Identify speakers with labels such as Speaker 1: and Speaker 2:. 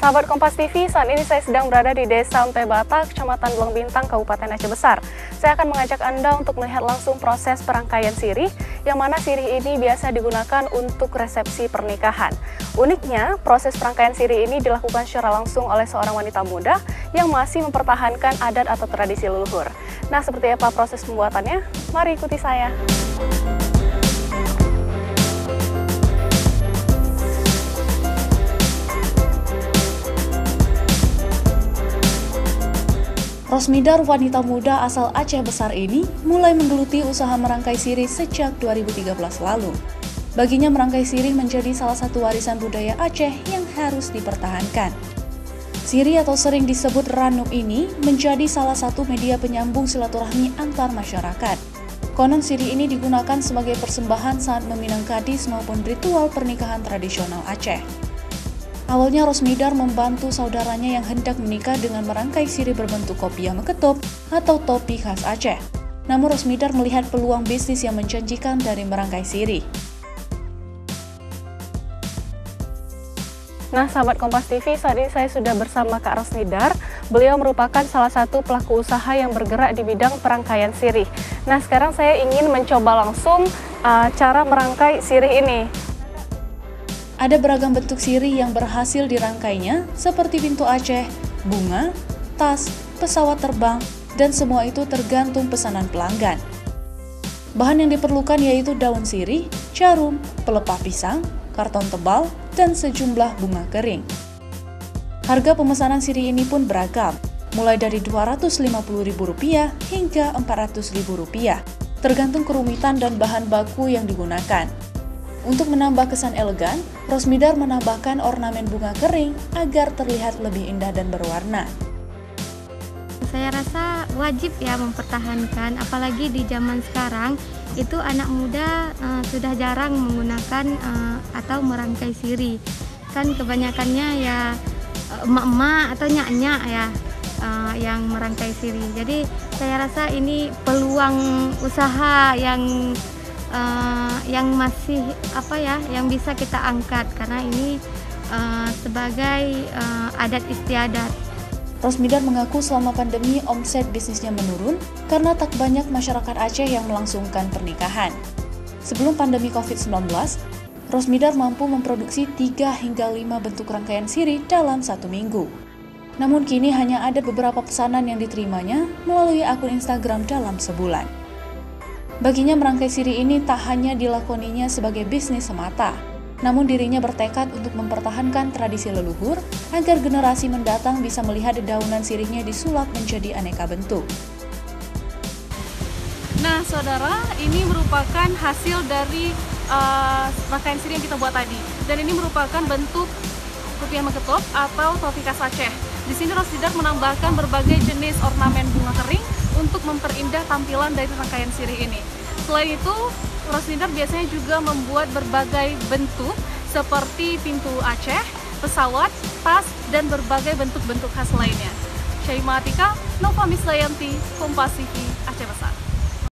Speaker 1: Sahabat Kompas TV, saat ini saya sedang berada di Desa Empebata, Kecamatan Belang Bintang, Kabupaten Aceh Besar. Saya akan mengajak Anda untuk melihat langsung proses perangkaian sirih, yang mana sirih ini biasa digunakan untuk resepsi pernikahan. Uniknya, proses perangkaian sirih ini dilakukan secara langsung oleh seorang wanita muda yang masih mempertahankan adat atau tradisi leluhur. Nah, seperti apa proses pembuatannya? Mari ikuti saya. Rosmidar, wanita muda asal Aceh Besar ini, mulai menggeluti usaha merangkai sirih sejak 2013 lalu. Baginya merangkai sirih menjadi salah satu warisan budaya Aceh yang harus dipertahankan. Sirih atau sering disebut ranum ini menjadi salah satu media penyambung silaturahmi antar masyarakat. Konon sirih ini digunakan sebagai persembahan saat meminang gadis maupun ritual pernikahan tradisional Aceh. Awalnya Rosmidar membantu saudaranya yang hendak menikah dengan merangkai sirih berbentuk kopiah meketop atau topi khas Aceh. Namun Rosmidar melihat peluang bisnis yang menjanjikan dari merangkai sirih. Nah, sahabat Kompas TV, saat ini saya sudah bersama Kak Rosmidar. Beliau merupakan salah satu pelaku usaha yang bergerak di bidang perangkaian sirih. Nah, sekarang saya ingin mencoba langsung cara merangkai sirih ini. Ada beragam bentuk sirih yang berhasil dirangkainya, seperti pintu Aceh, bunga, tas, pesawat terbang, dan semua itu tergantung pesanan pelanggan. Bahan yang diperlukan yaitu daun sirih, jarum, pelepah pisang, karton tebal, dan sejumlah bunga kering. Harga pemesanan sirih ini pun beragam, mulai dari Rp250.000 hingga Rp400.000, tergantung kerumitan dan bahan baku yang digunakan. Untuk menambah kesan elegan, Rosmidar menambahkan ornamen bunga kering agar terlihat lebih indah dan berwarna.
Speaker 2: Saya rasa wajib ya mempertahankan, apalagi di zaman sekarang itu anak muda sudah jarang menggunakan atau merangkai sirih. Kan kebanyakannya ya emak-emak atau nyak-nyak ya yang merangkai sirih. Jadi saya rasa ini peluang usaha yang masih yang bisa kita angkat karena ini sebagai adat istiadat.
Speaker 1: Rosmidar mengaku selama pandemi omset bisnisnya menurun karena tak banyak masyarakat Aceh yang melangsungkan pernikahan. Sebelum pandemi COVID-19, Rosmidar mampu memproduksi 3 hingga 5 bentuk rangkaian sirih dalam 1 minggu. Namun kini hanya ada beberapa pesanan yang diterimanya melalui akun Instagram dalam sebulan. Baginya merangkai sirih ini tak hanya dilakoninya sebagai bisnis semata, namun dirinya bertekad untuk mempertahankan tradisi leluhur agar generasi mendatang bisa melihat dedaunan sirihnya disulap menjadi aneka bentuk.
Speaker 3: Nah, saudara, ini merupakan hasil dari rangkaian sirih yang kita buat tadi, dan ini merupakan bentuk kopiah meketop atau topi khas Aceh. Di sini Rosmidar menambahkan berbagai jenis ornamen bunga kering untuk memperindah tampilan dari rangkaian sirih ini. Selain itu, Rosmidar biasanya juga membuat berbagai bentuk seperti pintu Aceh, pesawat, tas, dan berbagai bentuk-bentuk khas lainnya. Syaimah Atika, Nova Misdayanti, Kompas TV, Aceh Besar.